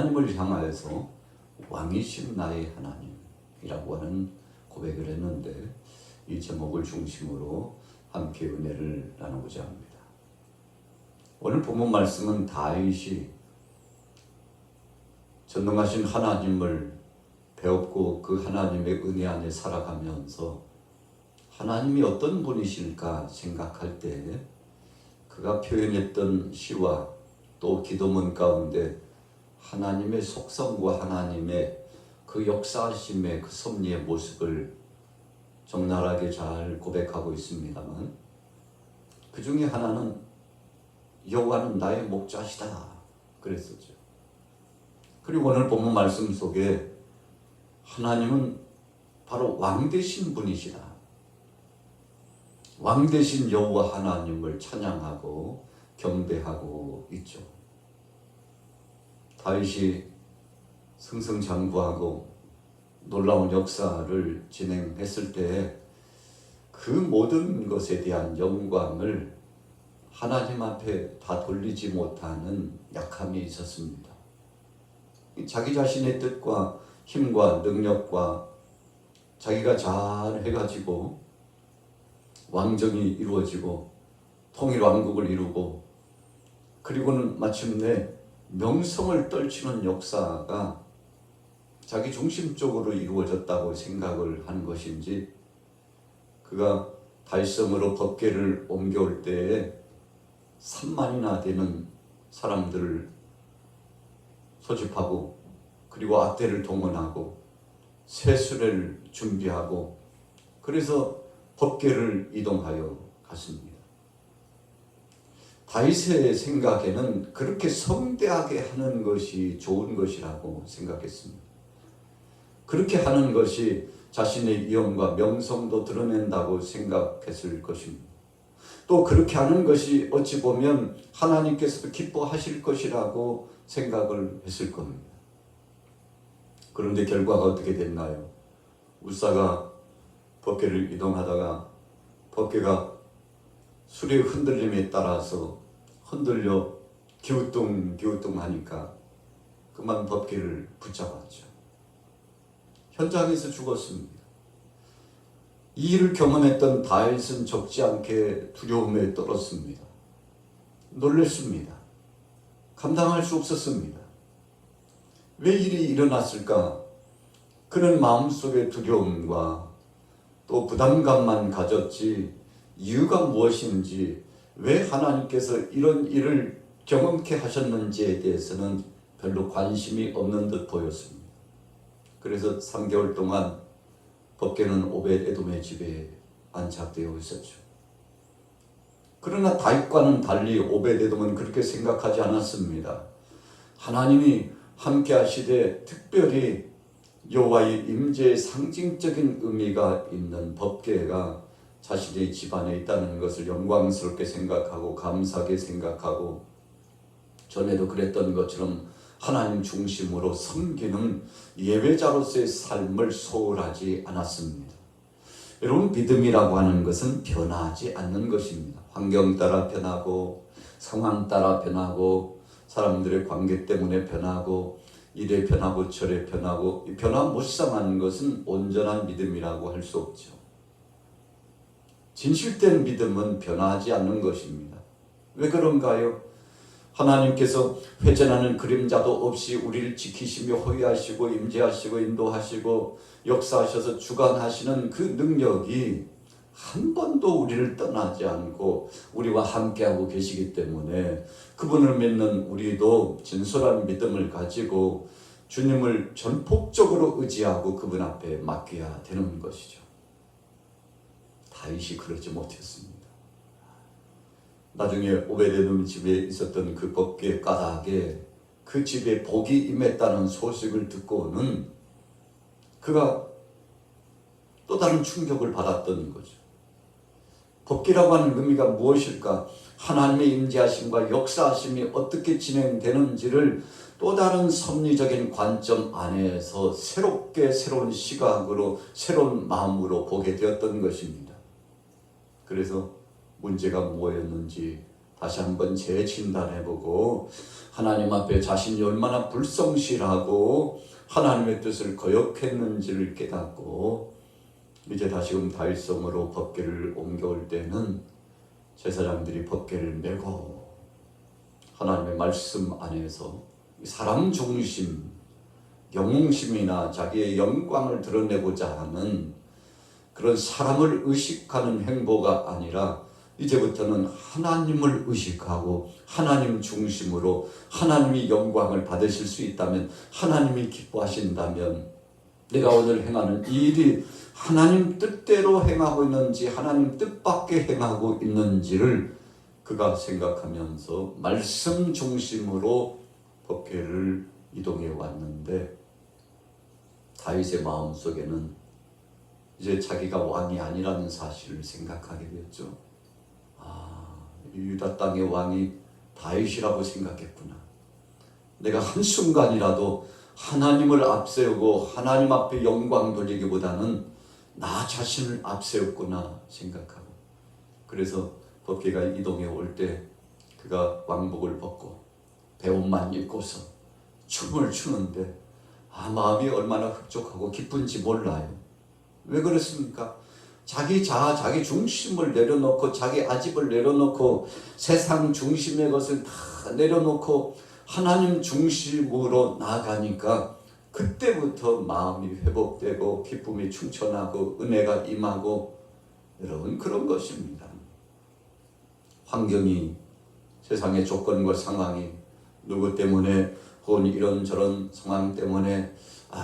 하나님을 향하여서 왕이신 나의 하나님이라고 하는 고백을 했는데, 이 제목을 중심으로 함께 은혜를 나누고자 합니다. 오늘 본문 말씀은 다윗이 전능하신 하나님을 배웠고 그 하나님의 은혜 안에 살아가면서 하나님이 어떤 분이실까 생각할 때 그가 표현했던 시와 또 기도문 가운데 하나님의 속성과 하나님의 그 역사하심의 그 섭리의 모습을 적나라하게 잘 고백하고 있습니다만, 그 중에 하나는 여호와는 나의 목자시다 그랬었죠. 그리고 오늘 본문 말씀 속에 하나님은 바로 왕 되신 분이시다, 왕 되신 여호와 하나님을 찬양하고 경배하고 있죠. 다윗이 승승장구하고 놀라운 역사를 진행했을 때 그 모든 것에 대한 영광을 하나님 앞에 다 돌리지 못하는 약함이 있었습니다. 자기 자신의 뜻과 힘과 능력과 자기가 잘 해가지고 왕정이 이루어지고 통일왕국을 이루고 그리고는 마침내 명성을 떨치는 역사가 자기 중심적으로 이루어졌다고 생각을 하는 것인지, 그가 달성으로 법궤를 옮겨올 때에 3만이나 되는 사람들을 소집하고 그리고 악대를 동원하고 세수를 준비하고 그래서 법궤를 이동하여 갔습니다. 다윗의 생각에는 그렇게 성대하게 하는 것이 좋은 것이라고 생각했습니다. 그렇게 하는 것이 자신의 위엄과 명성도 드러낸다고 생각했을 것입니다. 또 그렇게 하는 것이 어찌 보면 하나님께서도 기뻐하실 것이라고 생각을 했을 겁니다. 그런데 결과가 어떻게 됐나요? 울사가 법궤를 이동하다가 법궤가 수레의 흔들림에 따라서 흔들려 기우뚱기우뚱 하니까 그만 법궤를 붙잡았죠. 현장에서 죽었습니다. 이 일을 경험했던 다윗은 적지 않게 두려움에 떨었습니다. 놀랐습니다. 감당할 수 없었습니다. 왜 일이 일어났을까? 그는 마음속에 두려움과 또 부담감만 가졌지, 이유가 무엇인지, 왜 하나님께서 이런 일을 경험케 하셨는지에 대해서는 별로 관심이 없는 듯 보였습니다. 그래서 3개월 동안 법궤는 오벳에돔의 집에 안착되어 있었죠. 그러나 다윗과는 달리 오벳에돔은 그렇게 생각하지 않았습니다. 하나님이 함께 하시되 특별히 여호와의 임재의 상징적인 의미가 있는 법궤가 자신의 집안에 있다는 것을 영광스럽게 생각하고 감사하게 생각하고, 전에도 그랬던 것처럼 하나님 중심으로 섬기는 예배자로서의 삶을 소홀하지 않았습니다. 여러분, 믿음이라고 하는 것은 변하지 않는 것입니다. 환경 따라 변하고 상황 따라 변하고 사람들의 관계 때문에 변하고 이래 변하고 저래 변하고, 이 변화무쌍한 것은 온전한 믿음이라고 할 수 없죠. 진실된 믿음은 변하지 않는 것입니다. 왜 그런가요? 하나님께서 회전하는 그림자도 없이 우리를 지키시며 호위하시고 임재하시고 인도하시고 역사하셔서 주관하시는 그 능력이 한 번도 우리를 떠나지 않고 우리와 함께하고 계시기 때문에 그분을 믿는 우리도 진솔한 믿음을 가지고 주님을 전폭적으로 의지하고 그분 앞에 맡겨야 되는 것이죠. 다윗이 그러지 못했습니다. 나중에 오벳에돔 집에 있었던 그 법궤 가닥에 그 집에 복이 임했다는 소식을 듣고는 그가 또 다른 충격을 받았던 거죠. 법궤라고 하는 의미가 무엇일까? 하나님의 임재하심과 역사하심이 어떻게 진행되는지를 또 다른 섭리적인 관점 안에서 새롭게 새로운 시각으로 새로운 마음으로 보게 되었던 것입니다. 그래서 문제가 뭐였는지 다시 한번 재진단해보고 하나님 앞에 자신이 얼마나 불성실하고 하나님의 뜻을 거역했는지를 깨닫고 이제 다시금 다윗성으로 법궤를 옮겨올 때는 제사장들이 법궤를 메고 하나님의 말씀 안에서 사람 중심, 영웅심이나 자기의 영광을 드러내고자 하는 그런 사람을 의식하는 행보가 아니라 이제부터는 하나님을 의식하고 하나님 중심으로 하나님이 영광을 받으실 수 있다면, 하나님이 기뻐하신다면 내가 오늘 행하는 이 일이 하나님 뜻대로 행하고 있는지 하나님 뜻밖에 행하고 있는지를 그가 생각하면서 말씀 중심으로 법궤를 이동해 왔는데, 다윗의 마음속에는 이제 자기가 왕이 아니라는 사실을 생각하게 되었죠. 유다 땅의 왕이 다윗이라고 생각했구나. 내가 한순간이라도 하나님을 앞세우고 하나님 앞에 영광 돌리기보다는 나 자신을 앞세웠구나 생각하고, 그래서 법궤가 이동해 올 때 그가 왕복을 벗고 배옷만 입고서 춤을 추는데 마음이 얼마나 흡족하고 기쁜지 몰라요. 왜 그렇습니까? 자기 자아, 자기 중심을 내려놓고 자기 아집을 내려놓고 세상 중심의 것을 다 내려놓고 하나님 중심으로 나아가니까 그때부터 마음이 회복되고 기쁨이 충천하고 은혜가 임하고, 여러분 그런 것입니다. 환경이, 세상의 조건과 상황이 누구 때문에 혹은 이런저런 상황 때문에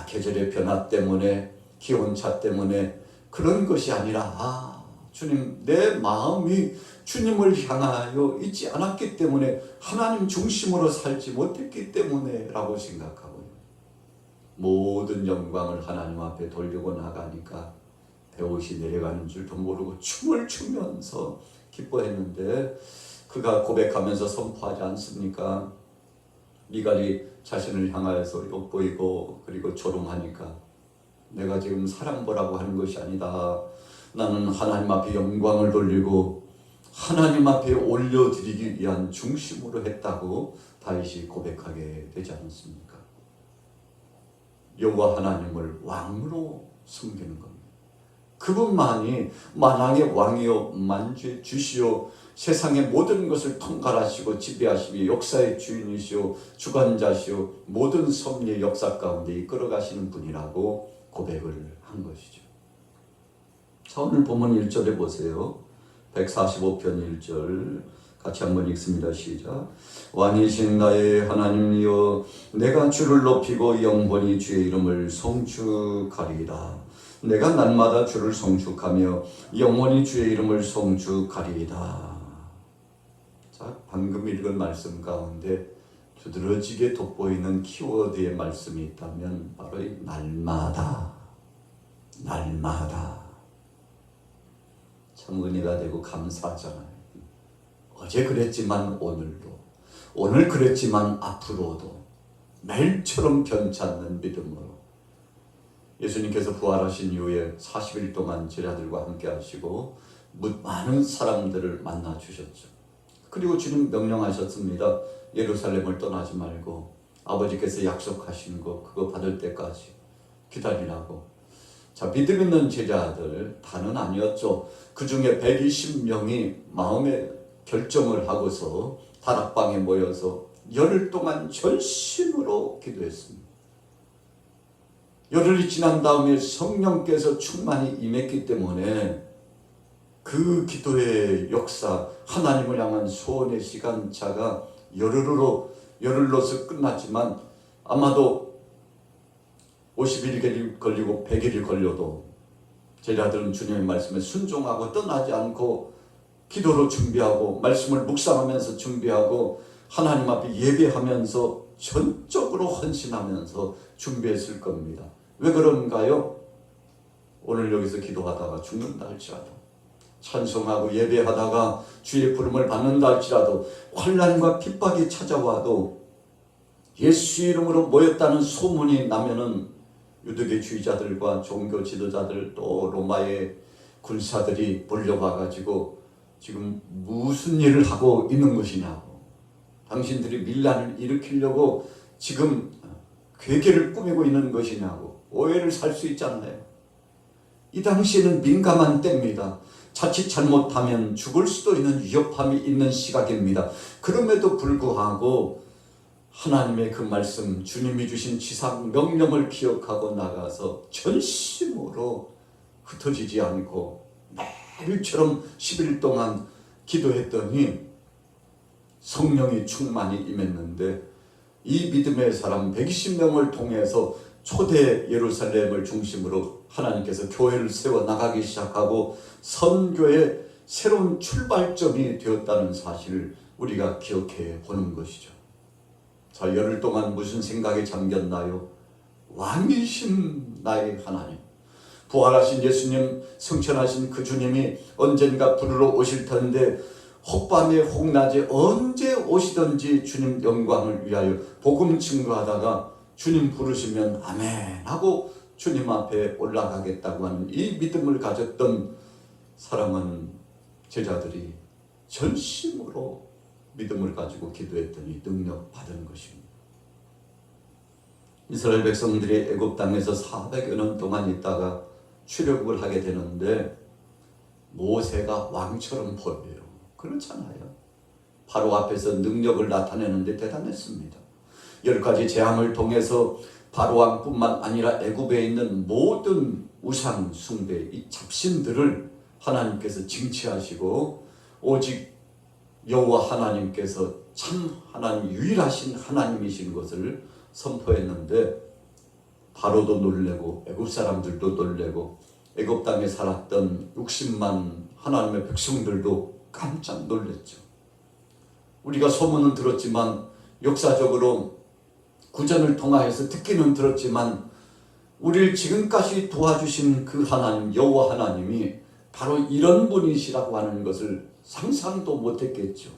계절의 변화 때문에 기온차 때문에 그런 것이 아니라 주님, 내 마음이 주님을 향하여 있지 않았기 때문에 하나님 중심으로 살지 못했기 때문에 라고 생각하고 모든 영광을 하나님 앞에 돌리고 나가니까 배옷이 내려가는 줄도 모르고 춤을 추면서 기뻐했는데, 그가 고백하면서 선포하지 않습니까? 미갈이 자신을 향하여서 욕보이고 그리고 조롱하니까 내가 지금 사람 보라고 하는 것이 아니다. 나는 하나님 앞에 영광을 돌리고 하나님 앞에 올려드리기 위한 중심으로 했다고 다윗이 고백하게 되지 않았습니까? 여호와 하나님을 왕으로 섬기는 겁니다. 그분만이 만왕의 왕이요 만주의 주시요 세상의 모든 것을 통갈하시고 지배하시며 역사의 주인이시오 주관자시오 모든 섭리의 역사 가운데 이끌어가시는 분이라고 고백을 한 것이죠. 자, 오늘 본문 1절에 보세요. 145편 1절 같이 한번 읽습니다. 시작. 왕이신 나의 하나님이여, 내가 주를 높이고 영원히 주의 이름을 송축하리이다. 내가 날마다 주를 송축하며 영원히 주의 이름을 송축하리이다. 자, 방금 읽은 말씀 가운데 두드러지게 돋보이는 키워드의 말씀이 있다면 바로 이 날마다, 날마다. 참 은혜가 되고 감사하잖아요. 어제 그랬지만 오늘도, 오늘 그랬지만 앞으로도 매일처럼 변치 않는 믿음으로 예수님께서 부활하신 이후에 40일 동안 제자들과 함께 하시고 많은 사람들을 만나 주셨죠. 그리고 주님 명령하셨습니다. 예루살렘을 떠나지 말고 아버지께서 약속하신 거 그거 받을 때까지 기다리라고. 자, 믿음 있는 제자들 다는 아니었죠. 그 중에 120명이 마음의 결정을 하고서 다락방에 모여서 열흘 동안 전심으로 기도했습니다. 열흘이 지난 다음에 성령께서 충만히 임했기 때문에 그 기도의 역사, 하나님을 향한 소원의 시간차가 열흘로서 끝났지만 아마도 50일이 걸리고 100일이 걸려도 제자들은 주님의 말씀에 순종하고 떠나지 않고 기도로 준비하고 말씀을 묵상하면서 준비하고 하나님 앞에 예배하면서 전적으로 헌신하면서 준비했을 겁니다. 왜 그런가요? 오늘 여기서 기도하다가 죽는다 할지라도, 찬송하고 예배하다가 주의 부름을 받는다 할지라도, 환난과 핍박이 찾아와도 예수 이름으로 모였다는 소문이 나면은 유대교 주의자들과 종교 지도자들 또 로마의 군사들이 몰려와가지고 지금 무슨 일을 하고 있는 것이냐고. 당신들이 밀란을 일으키려고 지금 괴계를 꾸미고 있는 것이냐고 오해를 살 수 있잖아요. 이 당시에는 민감한 때입니다. 자칫 잘못하면 죽을 수도 있는 위협함이 있는 시각입니다. 그럼에도 불구하고 하나님의 그 말씀, 주님이 주신 지상 명령을 기억하고 나가서 전심으로 흩어지지 않고 매일처럼 10일 동안 기도했더니 성령이 충만히 임했는데 이 믿음의 사람 120명을 통해서 초대 예루살렘을 중심으로 하나님께서 교회를 세워나가기 시작하고 선교의 새로운 출발점이 되었다는 사실을 우리가 기억해 보는 것이죠. 자, 열흘 동안 무슨 생각에 잠겼나요? 왕이신 나의 하나님, 부활하신 예수님, 승천하신 그 주님이 언젠가 부르러 오실 텐데 혹밤에 혹낮에 언제 오시든지 주님 영광을 위하여 복음 증거하다가 주님 부르시면 아멘 하고 주님 앞에 올라가겠다고 하는 이 믿음을 가졌던 사랑하는 제자들이 전심으로 믿음을 가지고 기도했더니 능력 받은 것입니다. 이스라엘 백성들이 애굽 땅에서 400여 년 동안 있다가 출애굽을 하게 되는데 모세가 왕처럼 보여요. 그렇잖아요. 바로 앞에서 능력을 나타내는데 대단했습니다. 10가지 재앙을 통해서 바로 왕뿐만 아니라 애굽에 있는 모든 우상 숭배, 이 잡신들을 하나님께서 징치하시고 오직 여호와 하나님께서 참 하나님, 유일하신 하나님이신 것을 선포했는데 바로도 놀래고 애굽 사람들도 놀래고 애굽 땅에 살았던 60만 하나님의 백성들도 깜짝 놀랐죠. 우리가 소문은 들었지만 역사적으로 구전을 통하여서 듣기는 들었지만 우리를 지금까지 도와주신 그 하나님, 여호와 하나님이 바로 이런 분이시라고 하는 것을 상상도 못했겠죠.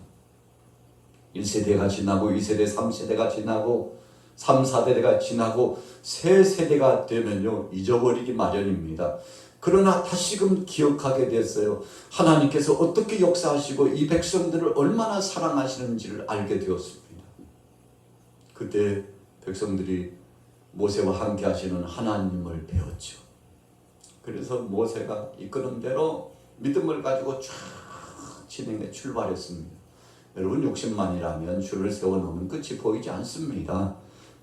1세대가 지나고 2세대, 3세대가 지나고 3, 4대가 지나고 새 세대가 되면요 잊어버리기 마련입니다. 그러나 다시금 기억하게 됐어요. 하나님께서 어떻게 역사하시고 이 백성들을 얼마나 사랑하시는지를 알게 되었습니다. 그때 백성들이 모세와 함께 하시는 하나님을 배웠죠. 그래서 모세가 이끄는 대로 믿음을 가지고 쫙 진행해 출발했습니다. 여러분 60만이라면 줄을 세워놓으면 끝이 보이지 않습니다.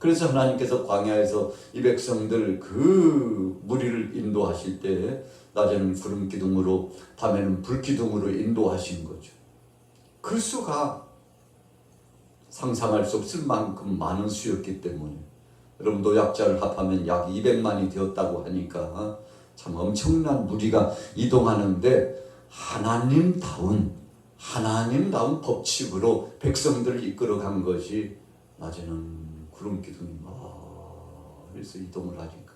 그래서 하나님께서 광야에서 이 백성들 그 무리를 인도하실 때 낮에는 구름 기둥으로 밤에는 불 기둥으로 인도하신 거죠. 그 수가 상상할 수 없을 만큼 많은 수였기 때문에 여러분 노약자를 합하면 약 200만이 되었다고 하니까 참 엄청난 무리가 이동하는데 하나님다운 법칙으로 백성들을 이끌어간 것이 낮에는 구름 기둥이 멀리서 이동을 하니까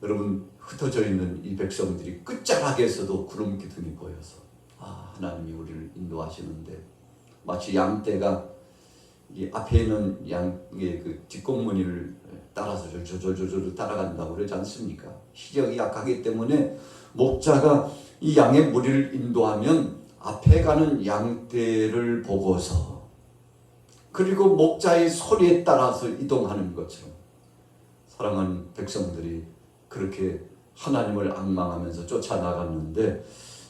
여러분 흩어져 있는 이 백성들이 끝자락에서도 구름 기둥이 보여서 하나님이 우리를 인도하시는데 마치 양떼가 이 앞에 있는 양의 그 뒷공무니를 따라서 졸졸졸졸 따라간다고 그러지 않습니까? 시력이 약하기 때문에 목자가 이 양의 무리를 인도하면 앞에 가는 양떼를 보고서 그리고 목자의 소리에 따라서 이동하는 것처럼 사랑하는 백성들이 그렇게 하나님을 앙망하면서 쫓아나갔는데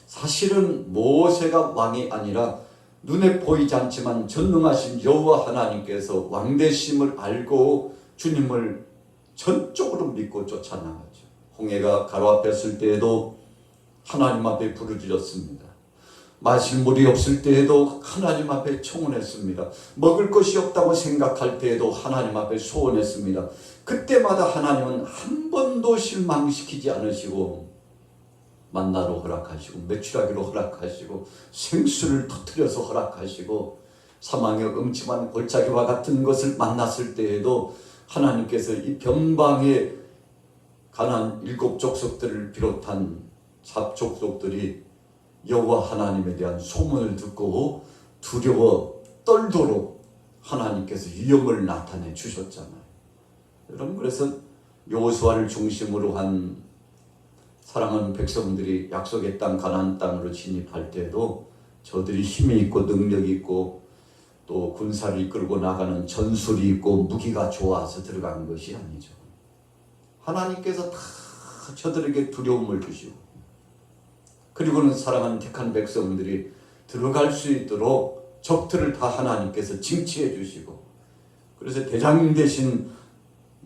사실은 모세가 왕이 아니라 눈에 보이지 않지만 전능하신 여호와 하나님께서 왕되심을 알고 주님을 전적으로 믿고 쫓아나갔죠. 홍해가 가로앞에 때에도 하나님 앞에 부르짖었습니다. 마실 물이 없을 때에도 하나님 앞에 청혼했습니다. 먹을 것이 없다고 생각할 때에도 하나님 앞에 소원했습니다. 그때마다 하나님은 한 번도 실망시키지 않으시고 만나로 허락하시고 메추라기로 허락하시고 생수를 터뜨려서 허락하시고 사망의 음침한 골짜기와 같은 것을 만났을 때에도 하나님께서 이 변방에 가난 7 족속들을 비롯한 잡족속들이 여호와 하나님에 대한 소문을 듣고 두려워 떨도록 하나님께서 위엄을 나타내 주셨잖아요. 여러분 그래서 여호수아를 중심으로 한 사랑하는 백성들이 약속의 땅 가나안 땅으로 진입할 때도 저들이 힘이 있고 능력이 있고 또 군사를 이끌고 나가는 전술이 있고 무기가 좋아서 들어간 것이 아니죠. 하나님께서 다 저들에게 두려움을 주시고 그리고는 사랑하는 택한 백성들이 들어갈 수 있도록 적들을 다 하나님께서 징치해 주시고 그래서 대장님 되신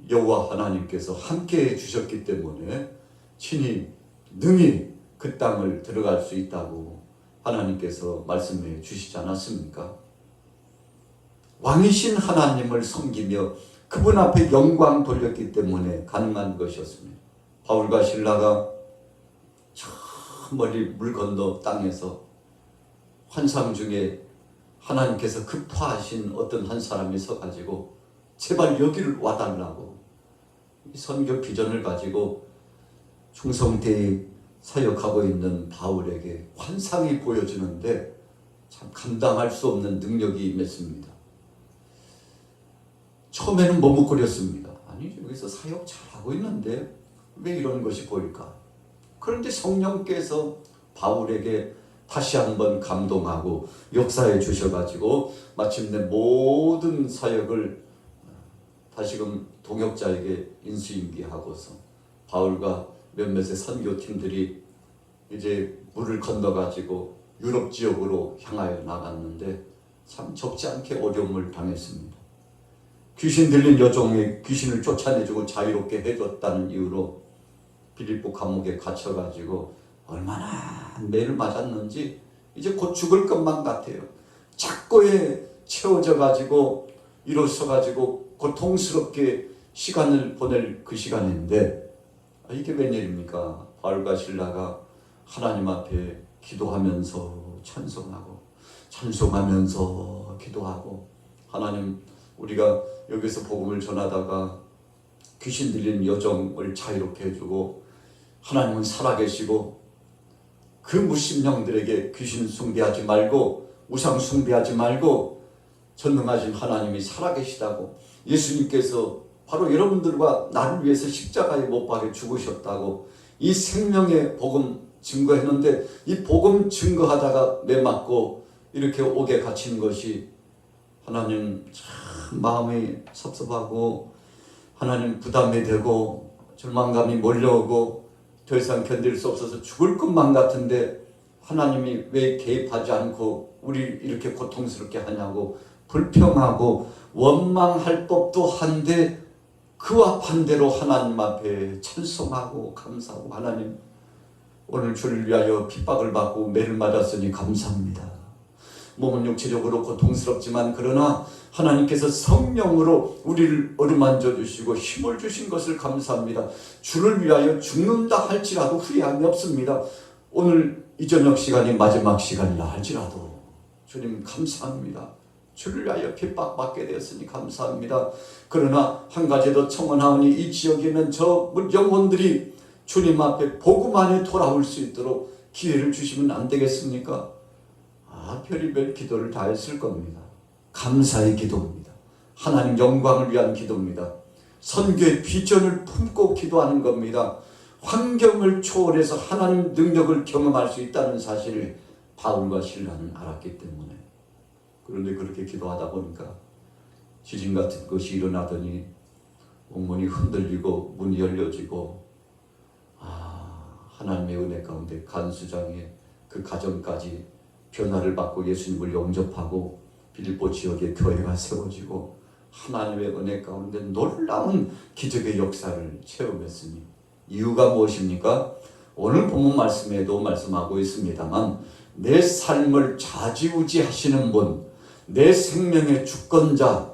여호와 하나님께서 함께해 주셨기 때문에 친히 능히 그 땅을 들어갈 수 있다고 하나님께서 말씀해 주시지 않았습니까? 왕이신 하나님을 섬기며 그분 앞에 영광 돌렸기 때문에 가능한 것이었습니다. 바울과 실라가 저 멀리 물 건너 땅에서 환상 중에 하나님께서 급파하신 어떤 한 사람이 서가지고 제발 여기를 와달라고 선교 비전을 가지고 충성되이 사역하고 있는 바울에게 환상이 보여지는데 참 감당할 수 없는 능력이 임했습니다. 처음에는 머뭇거렸습니다. 아니 여기서 사역 잘하고 있는데 왜 이런 것이 보일까? 그런데 성령께서 바울에게 다시 한번 감동하고 역사해 주셔가지고 마침내 모든 사역을 다시금 동역자에게 인수인계하고서 바울과 몇몇의 선교팀들이 이제 물을 건너가지고 유럽 지역으로 향하여 나갔는데 참 적지 않게 어려움을 당했습니다. 귀신 들린 여종이 귀신을 쫓아내주고 자유롭게 해줬다는 이유로 빌립보 감옥에 갇혀가지고 얼마나 매를 맞았는지 이제 곧 죽을 것만 같아요. 착고에 채워져가지고 일어서가지고 고통스럽게 시간을 보낼 그 시간인데 이게 웬일입니까? 바울과 실라가 하나님 앞에 기도하면서 찬송하면서 기도하고 하나님 우리가 여기서 복음을 전하다가 귀신 들린 여종을 자유롭게 해주고 하나님은 살아계시고 그 무심령들에게 귀신 숭배하지 말고 우상 숭배하지 말고 전능하신 하나님이 살아계시다고 예수님께서 바로 여러분들과 나를 위해서 십자가에 못 박혀 죽으셨다고 이 생명의 복음 증거했는데 이 복음 증거하다가 매 맞고 이렇게 옥에 갇힌 것이 하나님 참 마음이 섭섭하고 하나님 부담이 되고 절망감이 몰려오고 더 이상 견딜 수 없어서 죽을 것만 같은데 하나님이 왜 개입하지 않고 우리를 이렇게 고통스럽게 하냐고 불평하고 원망할 법도 한데 그와 반대로 하나님 앞에 찬송하고 감사하고 하나님 오늘 주를 위하여 핍박을 받고 매를 맞았으니 감사합니다. 몸은 육체적으로 고통스럽지만 그러나 하나님께서 성령으로 우리를 어루만져 주시고 힘을 주신 것을 감사합니다. 주를 위하여 죽는다 할지라도 후회함이 없습니다. 오늘 이 저녁 시간이 마지막 시간이라 할지라도 주님 감사합니다. 주를 위하여 핍박받게 되었으니 감사합니다. 그러나 한 가지 더 청원하오니 이 지역에 있는 저 영혼들이 주님 앞에 복음 안에 돌아올 수 있도록 기회를 주시면 안 되겠습니까? 별의별 기도를 다 했을 겁니다. 감사의 기도입니다. 하나님 영광을 위한 기도입니다. 선교의 비전을 품고 기도하는 겁니다. 환경을 초월해서 하나님 능력을 경험할 수 있다는 사실을 바울과 실라는 알았기 때문에 그런데 그렇게 기도하다 보니까 지진 같은 것이 일어나더니 옥문이 흔들리고 문이 열려지고 하나님의 은혜 가운데 간수장의 그 가정까지 변화를 받고 예수님을 영접하고 빌립보 지역에 교회가 세워지고 하나님의 은혜 가운데 놀라운 기적의 역사를 체험했으니 이유가 무엇입니까? 오늘 본문 말씀에도 말씀하고 있습니다만 내 삶을 좌지우지 하시는 분, 내 생명의 주권자,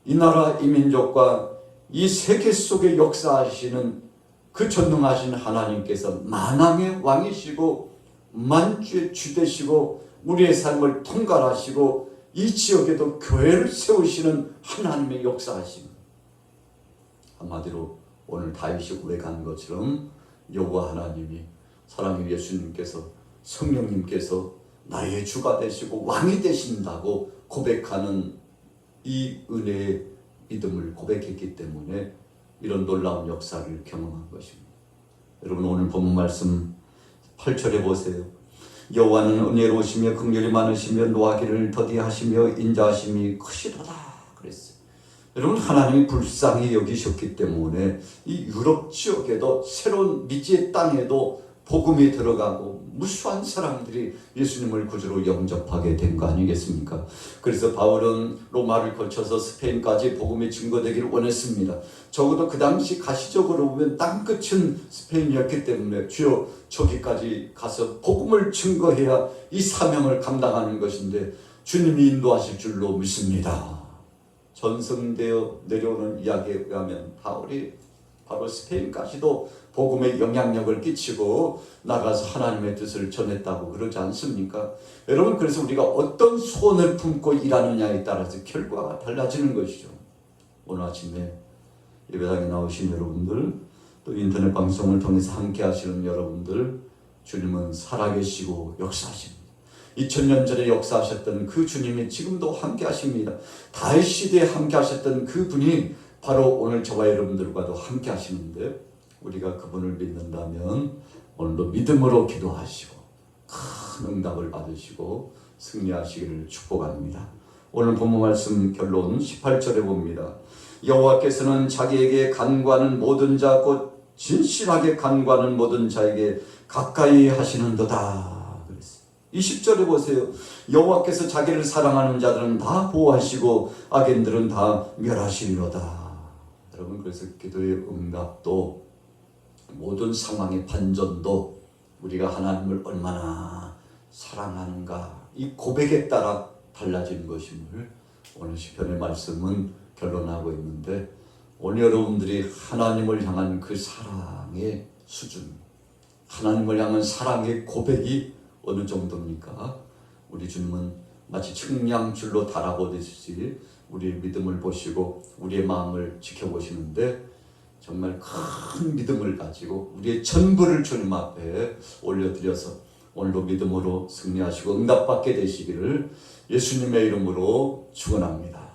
이 나라 이 민족과 이 세계 속에 역사하시는 그 전능하신 하나님께서 만왕의 왕이시고 만주의 주 되시고 우리의 삶을 통갈하시고 이 지역에도 교회를 세우시는 하나님의 역사하심. 한마디로 오늘 다윗이 고백한 것처럼 여호와 하나님이 사랑의 예수님께서 성령님께서 나의 주가 되시고 왕이 되신다고 고백하는 이 은혜의 믿음을 고백했기 때문에 이런 놀라운 역사를 경험한 것입니다. 여러분 오늘 본문 말씀 8절에 보세요. 여호와는 은혜로우시며 긍휼이 많으시며 노하기를 더디하시며 인자하심이 크시도다 그랬어요. 여러분 하나님이 불쌍히 여기셨기 때문에 이 유럽 지역에도 새로운 미지의 땅에도 복음이 들어가고 무수한 사람들이 예수님을 구주로 영접하게 된 거 아니겠습니까? 그래서 바울은 로마를 거쳐서 스페인까지 복음이 증거되기를 원했습니다. 적어도 그 당시 가시적으로 보면 땅끝은 스페인이었기 때문에 주여 저기까지 가서 복음을 증거해야 이 사명을 감당하는 것인데 주님이 인도하실 줄로 믿습니다. 전승되어 내려오는 이야기에 의하면 바울이 바로 스페인까지도 복음의 영향력을 끼치고 나가서 하나님의 뜻을 전했다고 그러지 않습니까? 여러분 그래서 우리가 어떤 소원을 품고 일하느냐에 따라서 결과가 달라지는 것이죠. 오늘 아침에 예배당에 나오신 여러분들 또 인터넷 방송을 통해서 함께 하시는 여러분들 주님은 살아계시고 역사하십니다. 2000년 전에 역사하셨던 그 주님이 지금도 함께 하십니다. 다윗 시대에 함께 하셨던 그 분이 바로 오늘 저와 여러분들과도 함께 하시는데 우리가 그분을 믿는다면 오늘도 믿음으로 기도하시고 큰 응답을 받으시고 승리하시기를 축복합니다. 오늘 본문 말씀 결론 18절에 봅니다. 여호와께서는 자기에게 간구하는 모든 자 곧 진실하게 간구하는 모든 자에게 가까이 하시는도다 그랬어요. 20절에 보세요. 여호와께서 자기를 사랑하는 자들은 다 보호하시고 악인들은 다 멸하시리로다. 여러분 그래서 기도의 응답도 모든 상황의 반전도 우리가 하나님을 얼마나 사랑하는가 이 고백에 따라 달라지는 것임을 오늘 시편의 말씀은 결론하고 있는데 오늘 여러분들이 하나님을 향한 그 사랑의 수준 하나님을 향한 사랑의 고백이 어느 정도입니까? 우리 주님은 마치 측량줄로 달아보듯이 우리의 믿음을 보시고 우리의 마음을 지켜보시는데 정말 큰 믿음을 가지고 우리의 전부를 주님 앞에 올려드려서 오늘도 믿음으로 승리하시고 응답받게 되시기를 예수님의 이름으로 축원합니다.